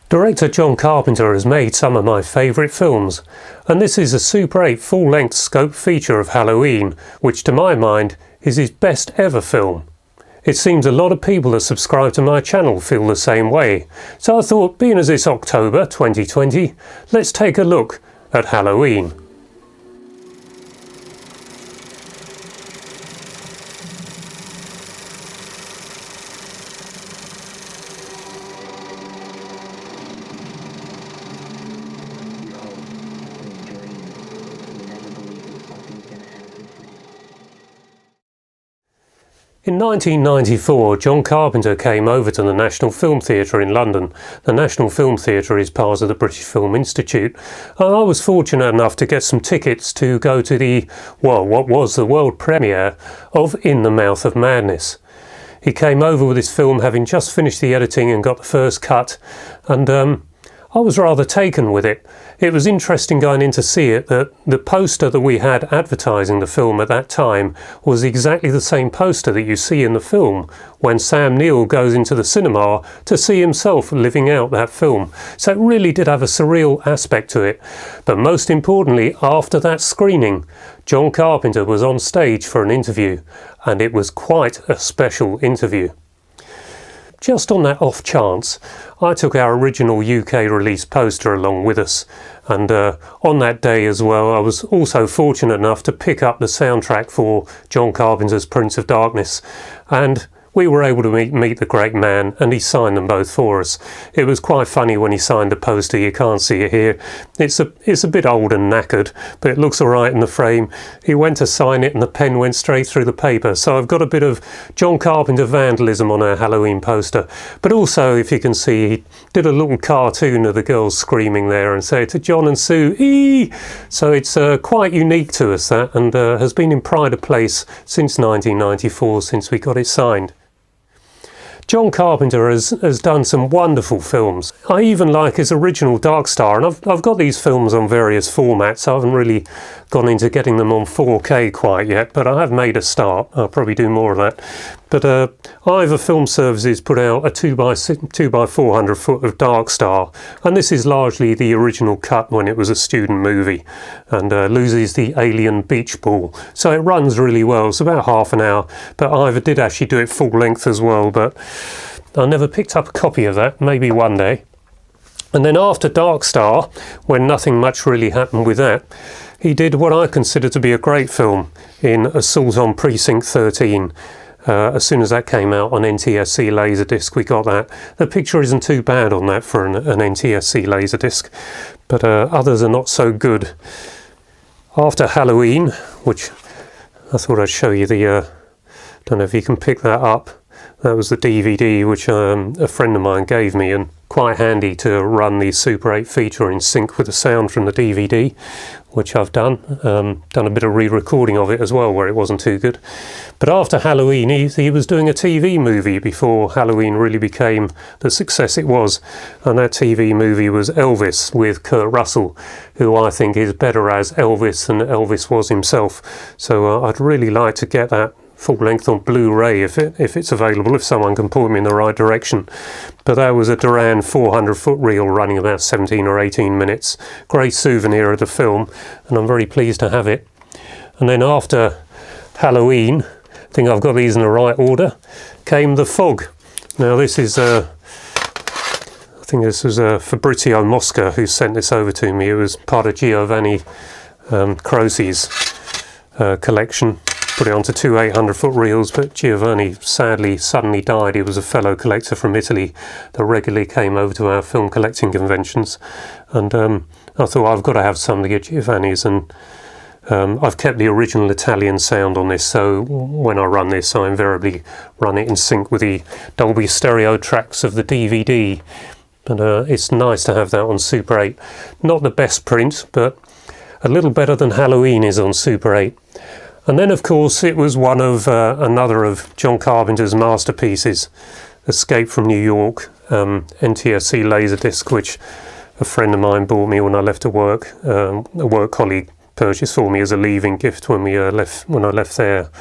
Director John Carpenter has made some of my favourite films, and this is a Super 8 full-length scope feature of Halloween, which to my mind is his best ever film. It seems a lot of people that subscribe to my channel feel the same way, so I thought, being as it's October 2020, let's take a look at Halloween. In 1994, John Carpenter came over to the National Film Theatre in London. The National Film Theatre is part of the British Film Institute, and I was fortunate enough to get some tickets to go to the, well, what was the world premiere of In the Mouth of Madness. He came over with his film having just finished the editing and got the first cut, and I was rather taken with it. It was interesting going in to see it that the poster that we had advertising the film at that time was exactly the same poster that you see in the film when Sam Neill goes into the cinema to see himself living out that film. So it really did have a surreal aspect to it. But most importantly, after that screening, John Carpenter was on stage for an interview, and it was quite a special interview. Just on that off chance, I took our original UK release poster along with us, and on that day as well I was also fortunate enough to pick up the soundtrack for John Carpenter's Prince of Darkness, and we were able to meet the great man, and he signed them both for us. It was quite funny when he signed the poster. You can't see it here. It's a bit old and knackered, but it looks alright in the frame. He went to sign it and the pen went straight through the paper. So I've got a bit of John Carpenter vandalism on our Halloween poster. But also, if you can see, he did a little cartoon of the girls screaming there and say to John and Sue, "Ee!" So it's quite unique to us, that, and has been in pride of place since 1994, since we got it signed. John Carpenter has done some wonderful films. I even like his original Dark Star, and I've got these films on various formats. I haven't really gone into getting them on 4K quite yet, but I have made a start. I'll probably do more of that. But Ivor Film Services put out a 2x400 foot of Dark Star, and this is largely the original cut when it was a student movie, and loses the alien beach ball. So it runs really well. It's about half an hour, but Ivor did actually do it full length as well, but I never picked up a copy of that, maybe one day. And then after Dark Star, when nothing much really happened with that, he did what I consider to be a great film in Assault on Precinct 13. As soon as that came out on NTSC LaserDisc, we got that. The picture isn't too bad on that for an NTSC LaserDisc, but others are not so good. After Halloween, which I thought I'd show you the, don't know if you can pick that up. That was the DVD which a friend of mine gave me, and quite handy to run the Super 8 feature in sync with the sound from the DVD, which I've done. Done a bit of re-recording of it as well where it wasn't too good. But after Halloween he was doing a TV movie before Halloween really became the success it was, and that TV movie was Elvis with Kurt Russell, who I think is better as Elvis than Elvis was himself. So I'd really like to get that full length on Blu-ray if it's available, if someone can point me in the right direction. But that was a Duran 400 foot reel running about 17 or 18 minutes. Great souvenir of the film, and I'm very pleased to have it. And then after Halloween, I think I've got these in the right order, came The Fog. Now this is I think this was Fabrizio Mosca who sent this over to me. It was part of Giovanni Crosi's collection. Put it onto two 800 foot reels, but Giovanni sadly suddenly died. He was a fellow collector from Italy that regularly came over to our film collecting conventions, and I thought I've got to have some of the Giovanni's, and I've kept the original Italian sound on this, so when I run this I invariably run it in sync with the Dolby stereo tracks of the DVD, and it's nice to have that on Super 8. Not the best print, but a little better than Halloween is on Super 8. And then, of course, it was one of another of John Carpenter's masterpieces, Escape from New York, NTSC LaserDisc, which a friend of mine bought me when I left to work. A work colleague purchased for me as a leaving gift when I left there.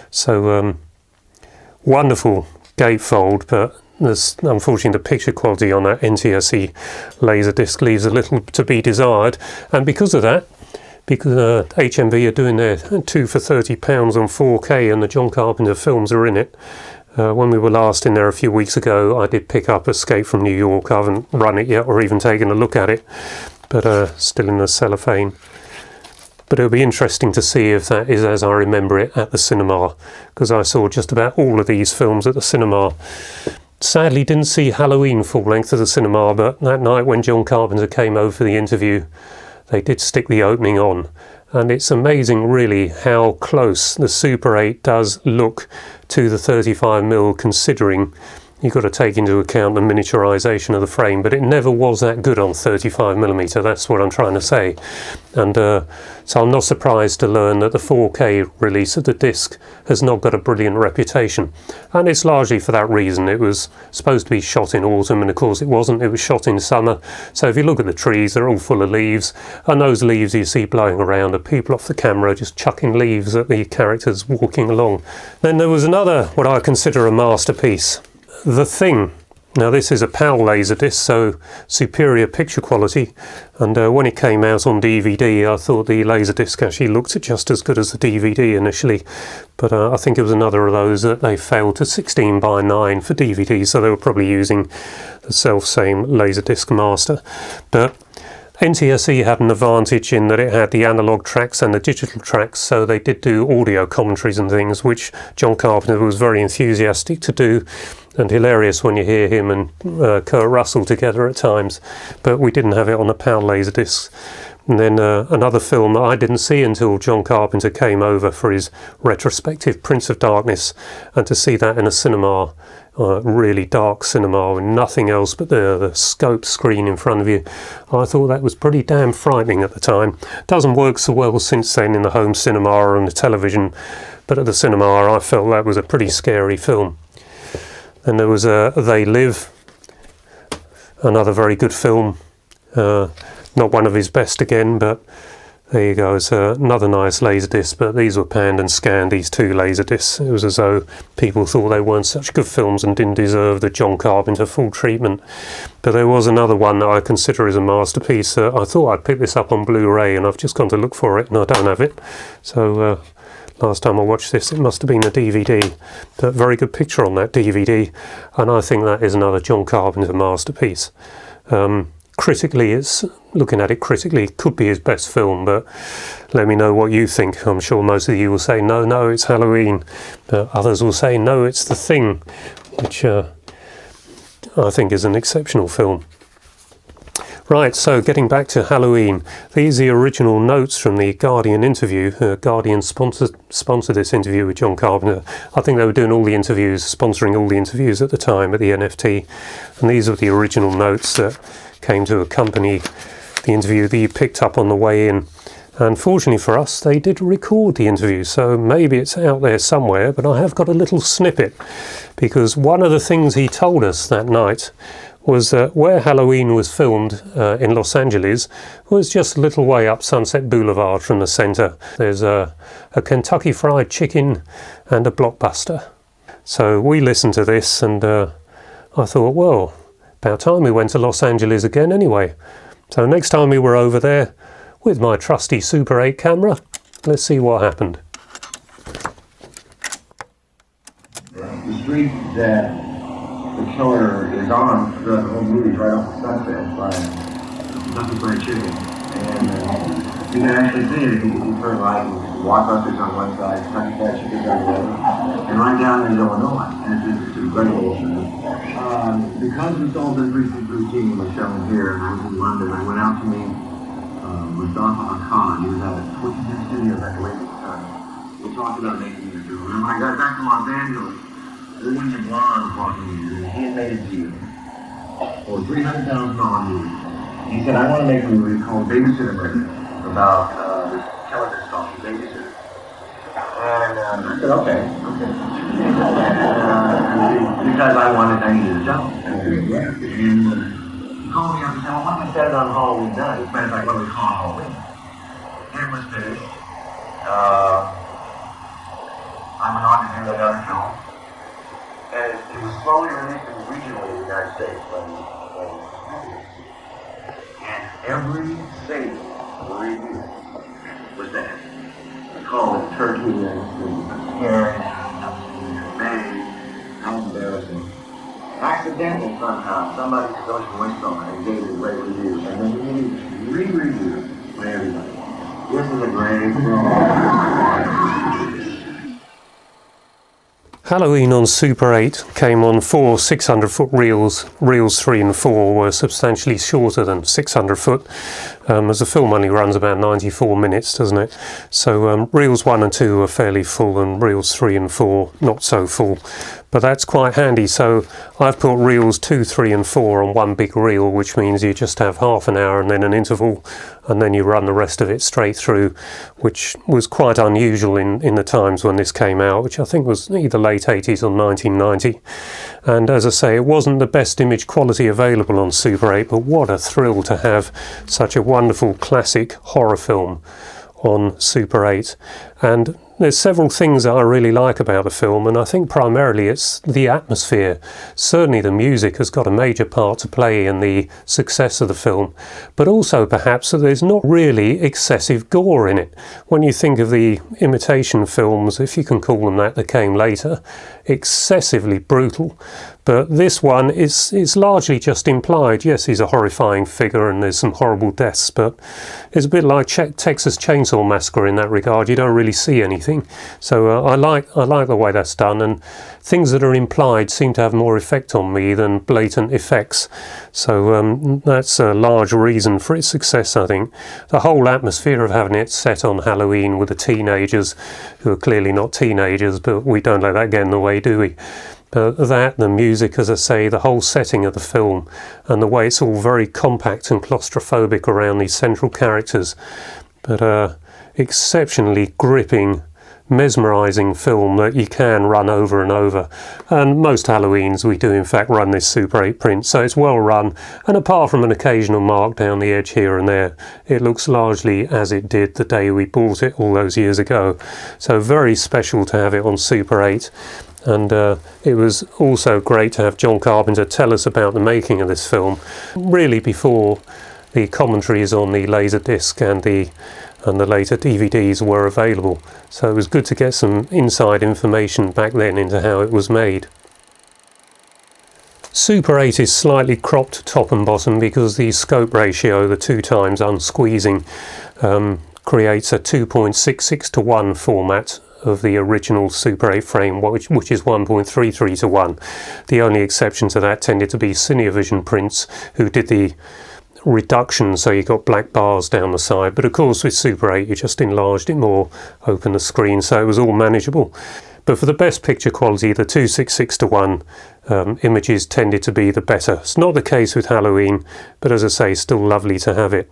So wonderful gatefold, but unfortunately the picture quality on that NTSC LaserDisc leaves a little to be desired, and because of that, because HMV are doing their 2 for £30 on 4K and the John Carpenter films are in it. When we were last in there a few weeks ago, I did pick up Escape from New York. I haven't run it yet or even taken a look at it, but still in the cellophane. But it'll be interesting to see if that is as I remember it at the cinema, because I saw just about all of these films at the cinema. Sadly didn't see Halloween full length at the cinema, but that night when John Carpenter came over for the interview, they did stick the opening on. And it's amazing really how close the Super 8 does look to the 35mm, considering you've got to take into account the miniaturization of the frame, but it never was that good on 35mm, that's what I'm trying to say. And so I'm not surprised to learn that the 4K release of the disc has not got a brilliant reputation, and it's largely for that reason. It was supposed to be shot in autumn, and of course it wasn't, it was shot in summer. So if you look at the trees, they're all full of leaves, and those leaves you see blowing around are people off the camera just chucking leaves at the characters walking along. Then there was another, what I consider a masterpiece, The Thing. Now this is a PAL LaserDisc, so superior picture quality, and when it came out on DVD I thought the LaserDisc actually looked just as good as the DVD initially, but I think it was another of those that they failed to 16:9 for DVD, so they were probably using the self-same LaserDisc master. But NTSC had an advantage in that it had the analog tracks and the digital tracks, so they did do audio commentaries and things, which John Carpenter was very enthusiastic to do, and hilarious when you hear him and Kurt Russell together at times. But we didn't have it on a PAL LaserDisc. And then another film that I didn't see until John Carpenter came over for his retrospective, Prince of Darkness, and to see that in a cinema, really dark cinema with nothing else but the scope screen in front of you, I thought that was pretty damn frightening at the time. Doesn't work so well since then in the home cinema or on the television, but at the cinema I felt that was a pretty scary film. Then there was They Live, another very good film, not one of his best again, but there you go. It's another nice LaserDisc, but these were panned and scanned, these two LaserDiscs. It was as though people thought they weren't such good films and didn't deserve the John Carpenter full treatment. But there was another one that I consider as a masterpiece. I thought I'd pick this up on Blu-ray, and I've just gone to look for it and I don't have it. So last time I watched this, it must have been a DVD. But very good picture on that DVD, and I think that is another John Carpenter masterpiece. Critically, it's looking at it critically, it could be his best film, but let me know what you think. I'm sure most of you will say no, it's Halloween, but others will say no, it's The Thing, which I think is an exceptional film. Right, so getting back to Halloween, these are the original notes from the Guardian interview. Guardian sponsored this interview with John Carpenter. I think they were doing all the interviews, sponsoring all the interviews at the time at the NFT, and these are the original notes that came to accompany the interview that you picked up on the way in. And fortunately for us, they did record the interview, so maybe it's out there somewhere, but I have got a little snippet, because one of the things he told us that night was that where Halloween was filmed in Los Angeles was just a little way up Sunset Boulevard from the centre. There's a Kentucky Fried Chicken and a Blockbuster. So we listened to this, and I thought, well, about time we went to Los Angeles again anyway. So next time we were over there with my trusty Super 8 camera, let's see what happened. The street that the killer is on throughout the whole movie is right off the Sunset by Kentucky Fried Chicken. And you can actually see it if you turn right and Blockbuster's on one side, Kentucky Fried Chicken's on the other, and right down in Illinois. And it's a great little show. Because the Sultan Precinct routine was shown here, and I was in London, I went out to meet Mustafa Khan. He was out at 20th Studios, I believe, at the time. We talked about making the film. And when I got back to Los Angeles, William Blonde was walking in, and he had made a deal for a $300,000 movie. He said, I want to make a movie called Babysitter Murder about this killer that's called Babysitter. And I said, okay. Because I needed a job. And he called me up and said, well, why don't we set it on Halloween night? As a matter of fact, what do we call Halloween? It was finished. I went on to do another film. And it was slowly released in regionally in the United States, and every single review was that. They called it turkey and herring, mayonnaise. How embarrassing. Accidentally somehow, somebody social went on and gave it a great review, and then he re-reviewed by everybody. This is a great film. Halloween on Super 8 came on 4 600-foot reels. Reels 3 and 4 were substantially shorter than 600 foot, as the film only runs about 94 minutes, doesn't it? So reels 1 and 2 are fairly full, and reels 3 and 4 not so full. But that's quite handy. So I've put reels 2, 3 and 4 on one big reel, which means you just have half an hour and then an interval, and then you run the rest of it straight through, which was quite unusual in the times when this came out, which I think was either late 80s or 1990. And as I say, it wasn't the best image quality available on Super 8, but what a thrill to have such a wonderful classic horror film on Super 8. And there's several things that I really like about the film, and I think primarily it's the atmosphere. Certainly the music has got a major part to play in the success of the film, but also perhaps that there's not really excessive gore in it. When you think of the imitation films, if you can call them that came later, excessively brutal. But this one is largely just implied. Yes, he's a horrifying figure and there's some horrible deaths, but it's a bit like Texas Chainsaw Massacre in that regard. You don't really see anything. So I like the way that's done, and things that are implied seem to have more effect on me than blatant effects. So that's a large reason for its success, I think. The whole atmosphere of having it set on Halloween with the teenagers, who are clearly not teenagers, but we don't let that get in the way, do we? That, the music, as I say, the whole setting of the film, and the way it's all very compact and claustrophobic around these central characters. But exceptionally gripping, mesmerising film that you can run over and over. And most Halloweens we do in fact run this Super 8 print, so it's well run, and apart from an occasional mark down the edge here and there, it looks largely as it did the day we bought it all those years ago. So very special to have it on Super 8. And it was also great to have John Carpenter tell us about the making of this film, really before the commentaries on the LaserDisc and the later DVDs were available. So it was good to get some inside information back then into how it was made. Super 8 is slightly cropped top and bottom because the scope ratio, the 2 times unsqueezing, creates a 2.66 to 1 format of the original Super 8 frame, which is 1.33 to 1. The only exception to that tended to be Cinevision prints, who did the reduction, so you got black bars down the side. But of course with Super 8 you just enlarged it more, opened the screen, so it was all manageable. But for the best picture quality, the 2.66 to 1 images tended to be the better. It's not the case with Halloween, but as I say, still lovely to have it.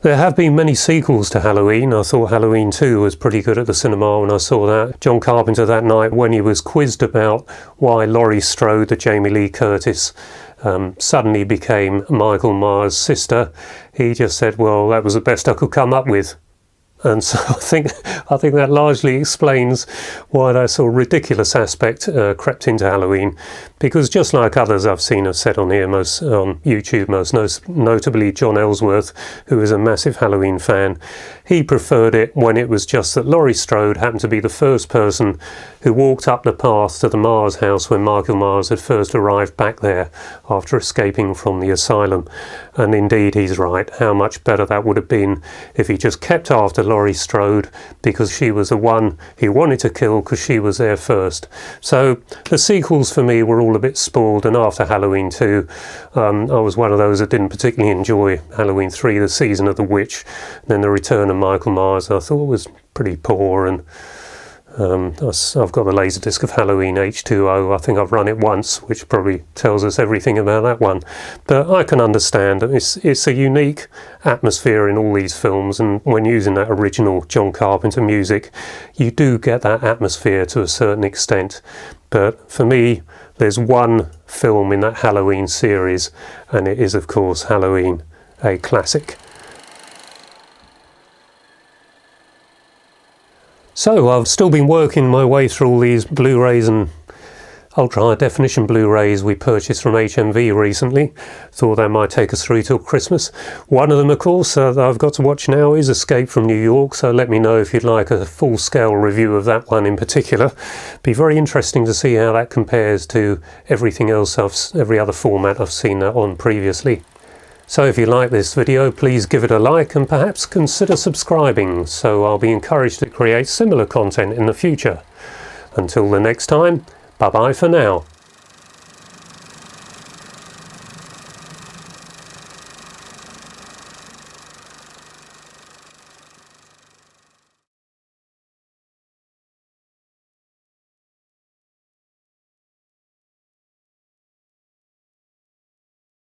There have been many sequels to Halloween. I thought Halloween 2 was pretty good at the cinema when I saw that. John Carpenter that night, when he was quizzed about why Laurie Strode, the Jamie Lee Curtis, suddenly became Michael Myers' sister, he just said, well, that was the best I could come up with. And so I think that largely explains why that sort of ridiculous aspect crept into Halloween, because just like others I've seen have said on here, most on YouTube, most notably John Ellsworth, who is a massive Halloween fan, he preferred it when it was just that Laurie Strode happened to be the first person who walked up the path to the Myers house when Michael Myers had first arrived back there after escaping from the asylum. And indeed he's right. How much better that would have been if he just kept after Laurie Strode, because she was the one he wanted to kill because she was there first. So the sequels for me were all a bit spoiled, and after Halloween 2 I was one of those that didn't particularly enjoy Halloween 3, the season of the witch. Then the return of Michael Myers I thought was pretty poor, and I've got the LaserDisc of Halloween H2O. I think I've run it once, which probably tells us everything about that one. But I can understand it's a unique atmosphere in all these films, and when using that original John Carpenter music, you do get that atmosphere to a certain extent. But for me, there's one film in that Halloween series, and it is of course Halloween, a classic. So I've still been working my way through all these Blu-rays and ultra high definition Blu-rays we purchased from HMV recently. Thought that might take us through till Christmas. One of them, of course, that I've got to watch now is Escape from New York, so let me know if you'd like a full-scale review of that one in particular. Be very interesting to see how that compares to everything else every other format I've seen that on previously. So if you like this video, please give it a like and perhaps consider subscribing, so I'll be encouraged to create similar content in the future. Until the next time, bye bye for now.